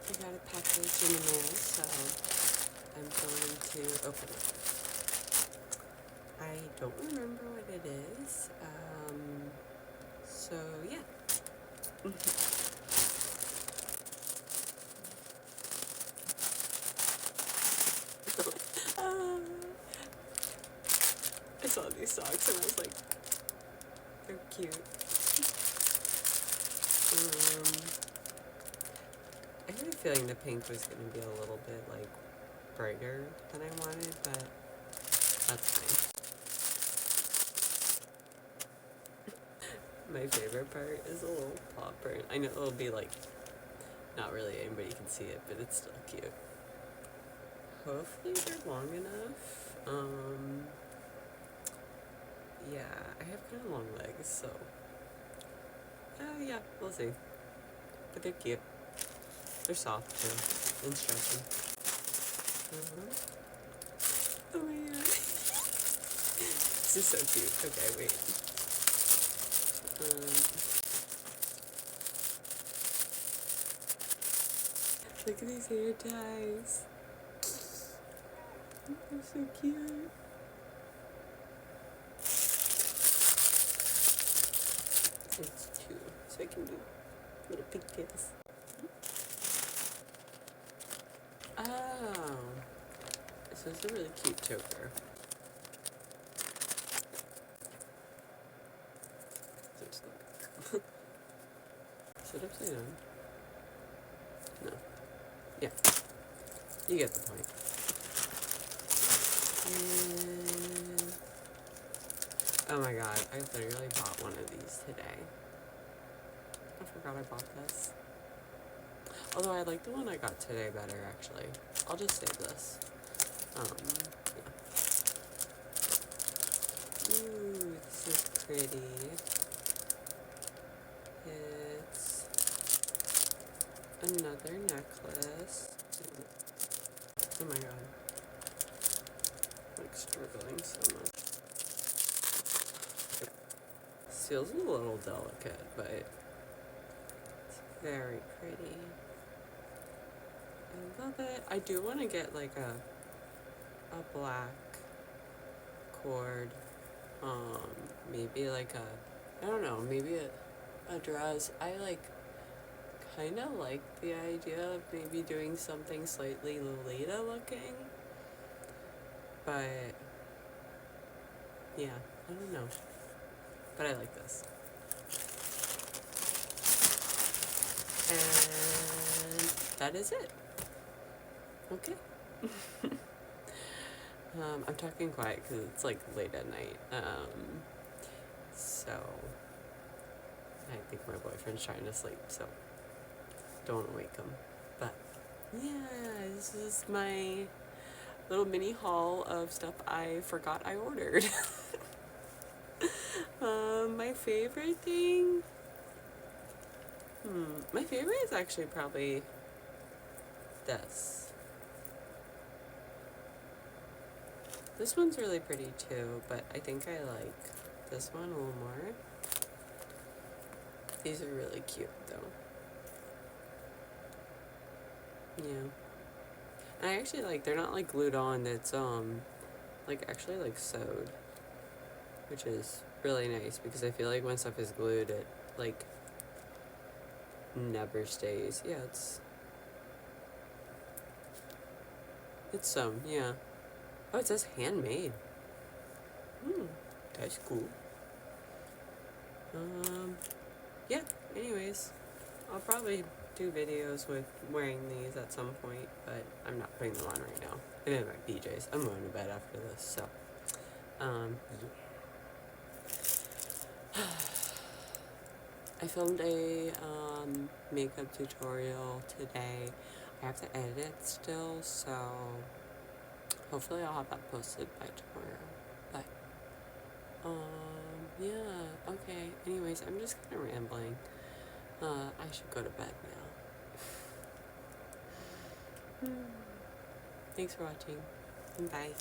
I got a package in the mail, so I'm going to open it. I don't remember what it is, so yeah. I saw these socks and I was like, they're cute. I had a feeling the pink was going to be a little bit like brighter than I wanted, but that's fine. My favorite part is a little paw print. I know it'll be like, not really anybody can see it, but it's still cute. Hopefully they're long enough. Yeah, I have kind of long legs, so yeah, we'll see. But they're cute. They're soft too, and stretchy. Oh my god. This is so cute. Okay, wait. Look at these hair ties. They're so cute. It's two, so I can do little pigtails. Oh, so it's a really cute choker. Is it upside down? No. Yeah. You get the point. And oh my god, I literally bought one of these today. I forgot I bought this. Although I like the one I got today better, actually. I'll just save this. Yeah. Ooh, this is pretty. It's another necklace. Oh my god. I'm like struggling so much. This feels a little delicate, but it's very pretty. I love it. I do want to get like a black cord. Maybe like a, I don't know, maybe a dress. I kind of like the idea of maybe doing something slightly Lolita looking, but yeah, I don't know, but I like this. And that is it. Okay. I'm talking quiet because it's like late at night, so I think my boyfriend's trying to sleep, so don't want to wake him. But yeah, this is my little mini haul of stuff I forgot I ordered. My favorite thing, my favorite is actually probably this. This one's really pretty too, but I think I like this one a little more. These are really cute though. Yeah. And I actually like, they're not like glued on, it's like actually like sewed, which is really nice because I feel like when stuff is glued it like never stays. Yeah, it's sewn, yeah. Oh, it says handmade. That's cool. Yeah, anyways, I'll probably do videos with wearing these at some point, but I'm not putting them on right now. I'm in my PJs. I'm going to bed after this, so, yeah. I filmed a, makeup tutorial today. I have to edit it still, so hopefully I'll have that posted by tomorrow, but, yeah, okay, anyways, I'm just kind of rambling. I should go to bed now. Thanks for watching, bye.